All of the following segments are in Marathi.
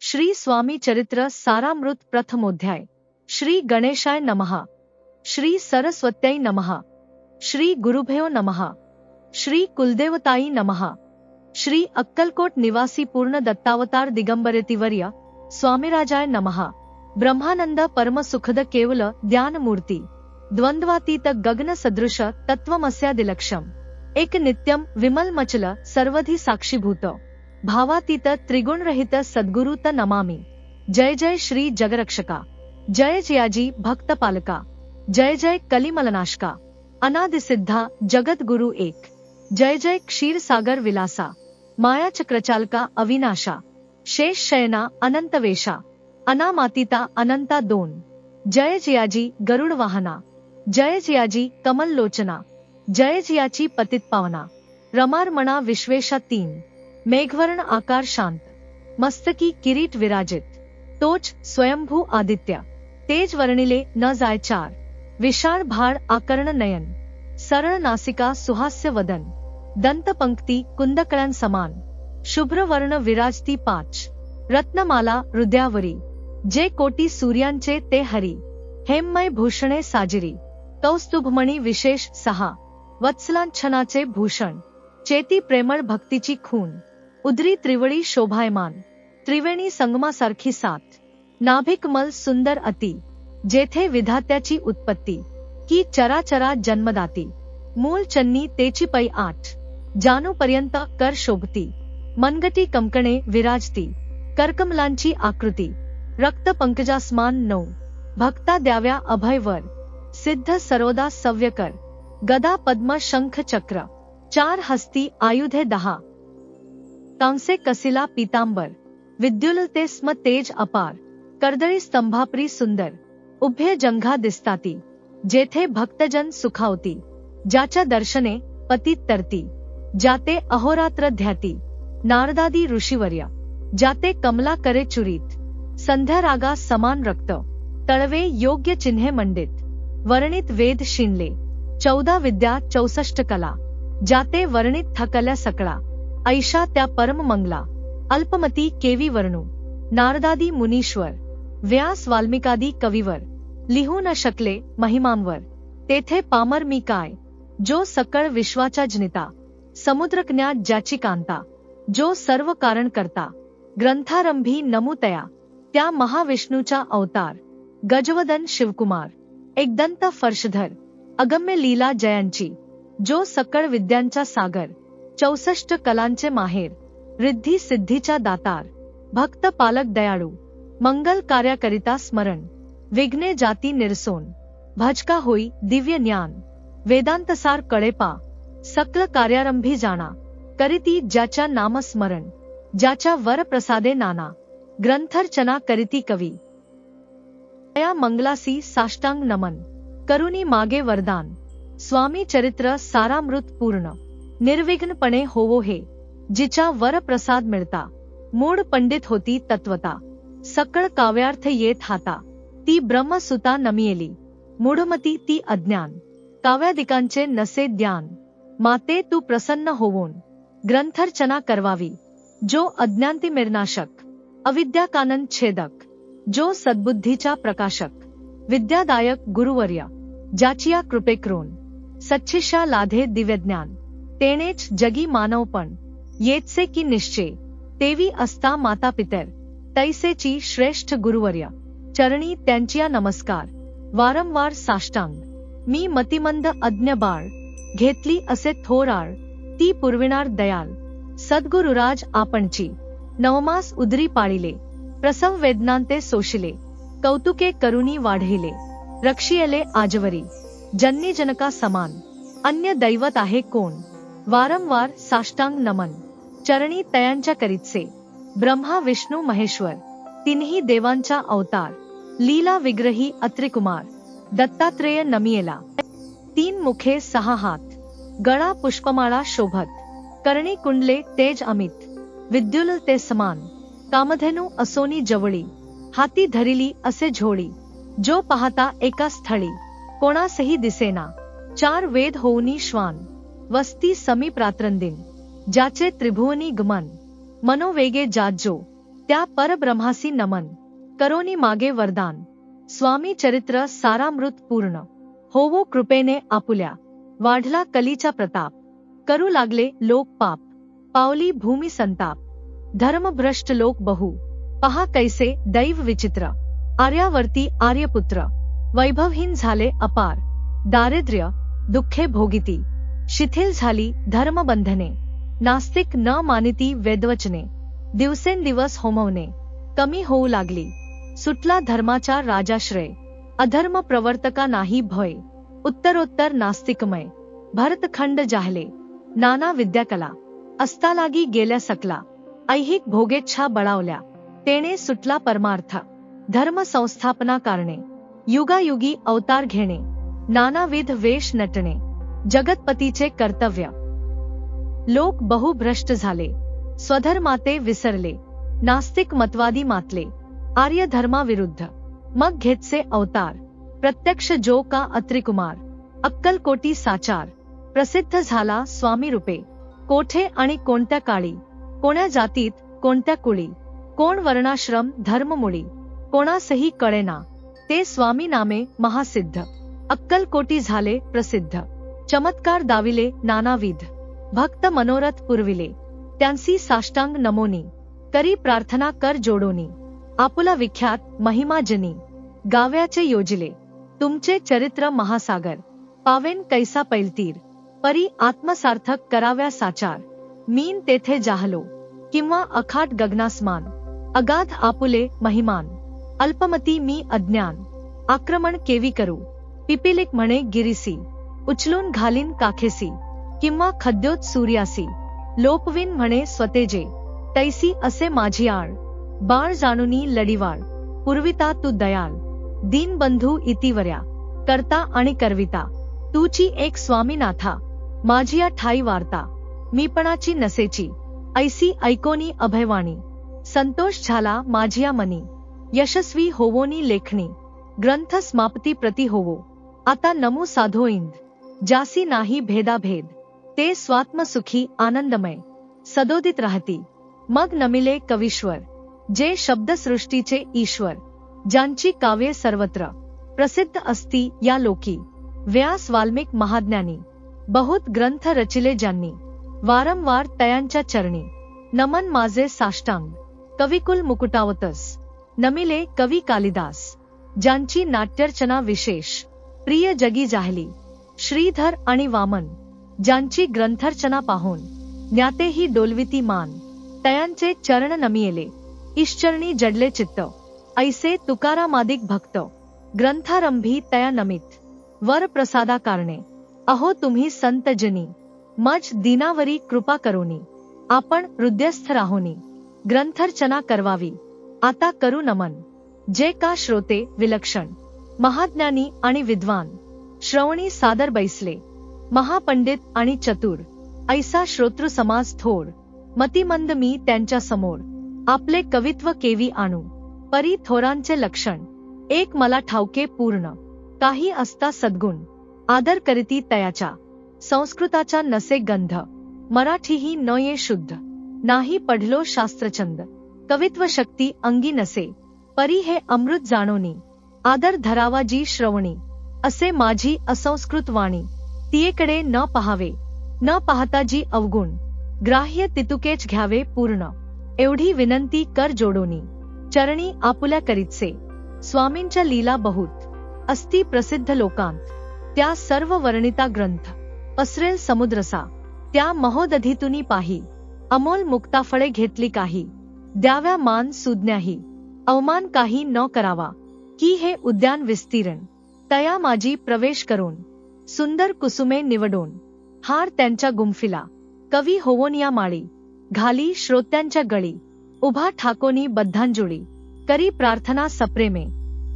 श्री स्वामी चरित्र सारामृत प्रथमोध्याय। श्री गणेशाय नमः। श्री सरस्वत्यै नमः। श्री गुरुभ्यो नमः। श्री कुलदेवताई नमः। श्री अक्कलकोट निवासी पूर्ण दत्तावतार दिगंबरेतिवर्य स्वामीराजाय नमः। ब्रह्मानंद परम सुखद केवल ध्यान मूर्ति द्वंद्वातीत गगन सदृश तत्वमस्यादिलक्ष्यम् एक नित्यम विमल मचल सर्वधि साक्षीभूत भावातीत त्रिगुणरहित सद्गुरुत नमामि। जय जय श्री जगरक्षका, जय जयाजी भक्त पालका, जय जय कलिमलनाशका, अनादिसिद्धा जगत गुरु एक, जय जय क्षीर सागर विलासा, माया चक्रचालका अविनाशा, शेष शयना अनंत वेशा, अनामातीता अनंता दोन, जय जयाजी गरुड वाहना, जय जयाजी कमल लोचना, जय जयाची पतित पावना, रमारमणा विश्वेशा तीन, मेघवर्ण आकार शांत, मस्तकी किरीट विराजित, तोच स्वयंभू आदित्य, तेज वर्णिले न जाय चार, विशाल भार आकर्ण नयन, सरळ नासिका सुहास्य वदन, दंत पंक्ती कुंदकळां समान, शुभ्र वर्ण विराजती पाच, रत्नमाला हृदयावरी, जे कोटी सूर्यांचे ते हरी, हेममय भूषणे साजिरी, कौस्तुभमणी विशेष सहा, वत्सलांछनाचे भूषण, चेती प्रेमळ भक्तीची खून, उदरी त्रिवळी शोभायमान, त्रिवेणी संगमासारखी सात, नाभिक मल सुंदर अति, जेथे विधात्याची उत्पत्ती, की चराचरा जन्मदाती, मूल चन्नी तेची पै आठ, जानूपर्यंत कर शोभती, मनगटी कंकणे विराजती, करकमलांची आकृती, रक्त पंकजासमान नऊ, भक्ता द्याव्या अभयवर, सिद्ध सरोदा सव्यकर, गदा पद्म शंख चक्र, चार हस्ती आयुधे दहा, कांसे कसिला पीतांबर, विद्युलते स्म तेज अपार, कर्दळी स्तंभापरी सुंदर, उभे जंघा दिसताती, जेथे भक्तजन सुखावती, ज्याच्या दर्शने पतित तरती, जाते अहोरात्र ध्याती, नारदादी ऋषीवर्य, जाते कमला करे चुरीत, संध्या रागा समान रक्त, तळवे योग्य चिन्हे मंडित, वर्णित वेद शिणले, 14 विद्या 64 कला, जाते वर्णित थकल्या सकळा, ऐशा त्या परम मंगला, अल्पमती केवी वर्णू, नारदादी मुनीश्वर, व्यास वाल्मिकादी कविवर, लिहू न शकले महिमांवर, तेथे पामर मी काय, जो सकळ विश्वाचा जनिता, समुद्रज्ञा ज्याची कांता, जो सर्व कारण करता, ग्रंथारंभी नमुतया, त्या महाविष्णूचा अवतार, गजवदन शिवकुमार, एकदंत फर्शधर, अगम्य लीला जयांची, जो सकळ विद्यांचा सागर, 64 कलांचे माहेर, रिद्धी सिद्धीचा दातार, भक्त पालक दयाळू, मंगल कार्याकरिता स्मरण, विघ्ने जाती निरसोन, भजका होई दिव्य ज्ञान, वेदांतसार कळेपा, सकल कार्यारंभी जाणा, करीती ज्याच्या नामस्मरण, ज्याच्या वर प्रसादे नाना, ग्रंथरचना करीती कवी, या मंगलासी साष्टांग नमन, करुणी मागे वरदान, स्वामी चरित्र सारामृत पूर्ण, निर्विघ्नपणे होवो हे, जिच्या वर प्रसाद मिळता, मूळ पंडित होती तत्वता, सकळ काव्यार्थ येत हाता, ती ब्रह्मसुता नमियेली, मूढमती ती अज्ञान, काव्यादिकांचे नसे ज्ञान, माते तू प्रसन्न होवोन, ग्रंथरचना करवावी, जो अज्ञांती मिरनाशक, अविद्या कानन छेदक, जो सद्बुद्धीचा प्रकाशक, विद्यादायक गुरुवर्य, ज्याचिया कृपेकरून, सच्छिष्या लाधे दिव्यज्ञान, तेनेच जगी मानवपण, येतसे की निश्चय, तेवी असता माता पितर, तैसेची श्रेष्ठ गुरुवर्य, चरणी त्यांचिया नमस्कार, वारंवार साष्टांग, मी मतिमंद अज्ञ बाळ, घेतली असे थोराळ, ती पुरविणार दयाल, सद्गुरुराज आपणची, नवमास उदरी पाळिले, प्रसव वेदनांते सोशिले, कौतुके करुणी वाढिले, रक्षियले आजवरी, जन्नी जनका समान, अन्य दैवत आहे कोण, वारंवार साष्टांग नमन, चरणी तयांच्या करीतसे, ब्रह्मा विष्णू महेश्वर, तिन्ही देवांचा अवतार, लीला विग्रही अत्रिकुमार, दत्तात्रेय नमियेला, 3 मुखे 6 हात, गळा पुष्पमाळा शोभत, कर्णी कुंडले तेज अमित, विद्युल ते समान, कामधेनू असोनी जवळी, हाती धरिली असे झोळी, जो पाहता एका स्थळी, कोणासही दिसेना, 4 वेद होऊनी श्वान, वस्ती समीप रात्रंदिन, ज्याचे त्रिभुवनी गमन, मनोवेगे जाज्जो, त्या परब्रह्मासी नमन करोनी मागे वरदान। स्वामी चरित्र सारामृत पूर्ण होवो कृपेने आपुल्या। वाढला कलीचा प्रताप करू लागले लोक पाप। पावली भूमी संताप धर्मभ्रष्ट लोक बहु। पहा कैसे दैव विचित्र आर्यावर्ती आर्यपुत्र। वैभवहीन झाले अपार दारिद्र्य दुःखे भोगिती। शिथिल झाली धर्मबंधने नास्तिक न मानिती वेदवचने। दिवसेंदिवस होमवणे कमी होऊ लागली। सुटला धर्माचा राजाश्रय अधर्म प्रवर्तका नाही भय। उत्तरोत्तर नास्तिकमय भरतखंड जाहले नाना विद्याकला। अस्तालागी गेल्या सकला ऐहिक भोगेच्छा बळावल्या। तेने सुटला परमार्थ धर्म संस्थापना कारणे। युगायुगी अवतार घेणे नानाविध वेश नटणे। जगतपतीचे कर्तव्य लोक बहु भ्रष्ट झाले। स्वधर्माते विसरले नास्तिक मतवादी मातले। आर्य धर्माविरुद्ध मग घेतसे अवतार। प्रत्यक्ष जो का अत्रिकुमार अक्कलकोटी साचार। प्रसिद्ध झाला स्वामी रूपे कोठे आणि कोणत्या काळी। कोण्या जातीत कोणत्या कुळी कोण वर्णाश्रम धर्ममुळी। कोणासही कळेना ते स्वामी नामे महासिद्ध। अक्कलकोटी झाले प्रसिद्ध चमत्कार दाविले नानाविध। भक्त मनोरथ पुरविले त्यांसी साष्टांग नमोनी। करी प्रार्थना कर जोडोनी आपुला विख्यात महिमा जनी। गाव्याचे योजिले तुमचे चरित्र महासागर। पावेन कैसा पैलतीर परी आत्मसार्थक कराव्या साचार। मीन तेथे जाहलो किंवा अखाट गगनासमान। अगाध आपुले महिमान अल्पमती मी अज्ञान। आक्रमण केवी करू पिपिलिक म्हणे गिरीसी। उचलून घालीन काखेसी किंवा खद्योत सूर्यासी। लोपविन म्हणे स्वतेजे तैसी असे माझी आळ। बाळ जाणुनी लढीवाळ पूर्विता तू दयाल। दीनबंधू इतिवर्या करता आणि करविता। तूची एक स्वामीनाथा माझिया ठाई वार्ता। मीपणाची नसेची ऐसी ऐकोनी अभयवाणी। संतोष झाला माझिया मनी यशस्वी होवोनी लेखणी। ग्रंथ समाप्ती प्रति होवो आता नमू साधोइंद। जासी नाही भेदाभेद ते स्वात्मसुखी आनंदमय। सदोदित राहती मग नमिले कवीश्वर। जे शब्दसृष्टीचे ईश्वर ज्यांची काव्ये सर्वत्र प्रसिद्ध असती या लोकी। व्यास वाल्मिक महाज्ञानी बहुत ग्रंथ रचिले ज्यांनी। वारंवार तयांच्या चरणी नमन माझे साष्टांग। कविकुल मुकुटावतस नमिले कवी कालिदास। ज्यांची नाट्यर्चना विशेष प्रिय जगी जाहली। श्रीधर आणि वामन ज्यांची ग्रंथर्चना पाहून ज्ञातेही डोलविती मान। तयांचे चरण नमियेले ईश्चरणी जडले चित्त। ऐसे तुकारामादिक भक्त ग्रंथारंभी तया नमित। वर प्रसादा कारणे अहो तुम्ही संत जनी। मज दीनावरी कृपा करोनी आपण हृदयस्थ राहोनी। ग्रंथर्चना करवावी आता करू नमन। जे का श्रोते विलक्षण महाज्ञानी आणि विद्वान। श्रवणी सादर बैसले महापंडित आणि चतुर। ऐसा श्रोतृ समाज थोर मतिमंद मी त्यांच्या समोर। आपले कवित्व केवी आणू परी थोरांचे लक्षण। एक मला ठाऊके पूर्ण काही असता सद्गुण। आदर करीती तयाच्या संस्कृताचा नसे गंध। मराठीही न ये शुद्ध नाही पढलो शास्त्रचंद। कवित्व शक्ती अंगी नसे परी हे अमृत जाणोनी। आदर धरावा जी श्रवणी असे माझी असंस्कृत वाणी। तियेकडे न पहावे न पाहता जी अवगुण। ग्राह्य तितुकेच घ्यावे पूर्ण एवढी विनंती कर जोडोनी। चरणी आपुल्या करीतसे स्वामींच्या लीला बहुत असती प्रसिद्ध लोकांत। त्या सर्व वर्णिता ग्रंथ पसरेल समुद्रसा। त्या महोदधीतुनी पाही अमोल मुक्ताफळे घेतली काही। द्याव्या मान सुज्ञाही अवमान काही न करावा। की हे उद्यान विस्तीर्ण तया माझी प्रवेश करून। सुंदर कुसुमे निवडून हार त्यांच्या गुंफिला। कवी होवोनिया माळी घाली श्रोत्यांच्या गळी। उभा ठाकोनी बद्धांजुळी करी प्रार्थना सप्रेमे।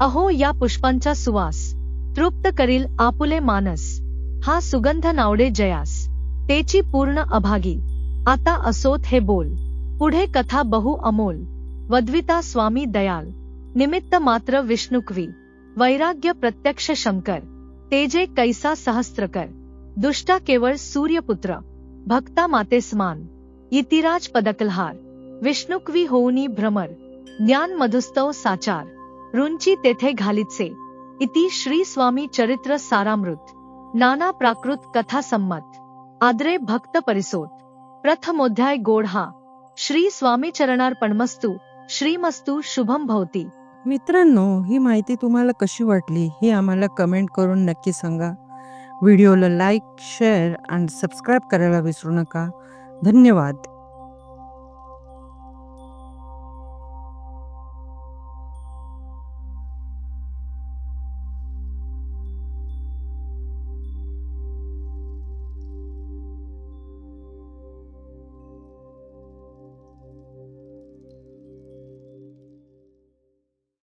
अहो या पुष्पांचा सुवास तृप्त करील आपुले मानस। हा सुगंध नावडे जयास तेची पूर्ण अभागी। आता असोत हे बोल पुढे कथा बहु अमोल। वद्विता स्वामी दयाल निमित्त मात्र विष्णुकवी। वैराग्य प्रत्यक्ष शंकर तेजे कैसा सहस्त्रकर। दुष्टा केवळ सूर्यपुत्र भक्ता माते समान। इतिराज पदकलहार विष्णुक्वी होऊनी भ्रमर ज्ञान मधुस्तव साचार रुंची तेथे घालीचे इति श्री स्वामी चरित्र सारामृत नाना प्राकृत कथा संमत आदरे भक्त परिसोत प्रथमोध्याय गोढा श्री स्वामी चरणार्पणमस्तु श्रीमस्तु शुभम भवती. मित्रांनो, ही माहिती तुम्हाला कशी वाटली हे आम्हाला कमेंट करून नक्की सांगा. व्हिडिओला लाईक, शेअर आणि सबस्क्राईब करायला विसरू नका. धन्यवाद.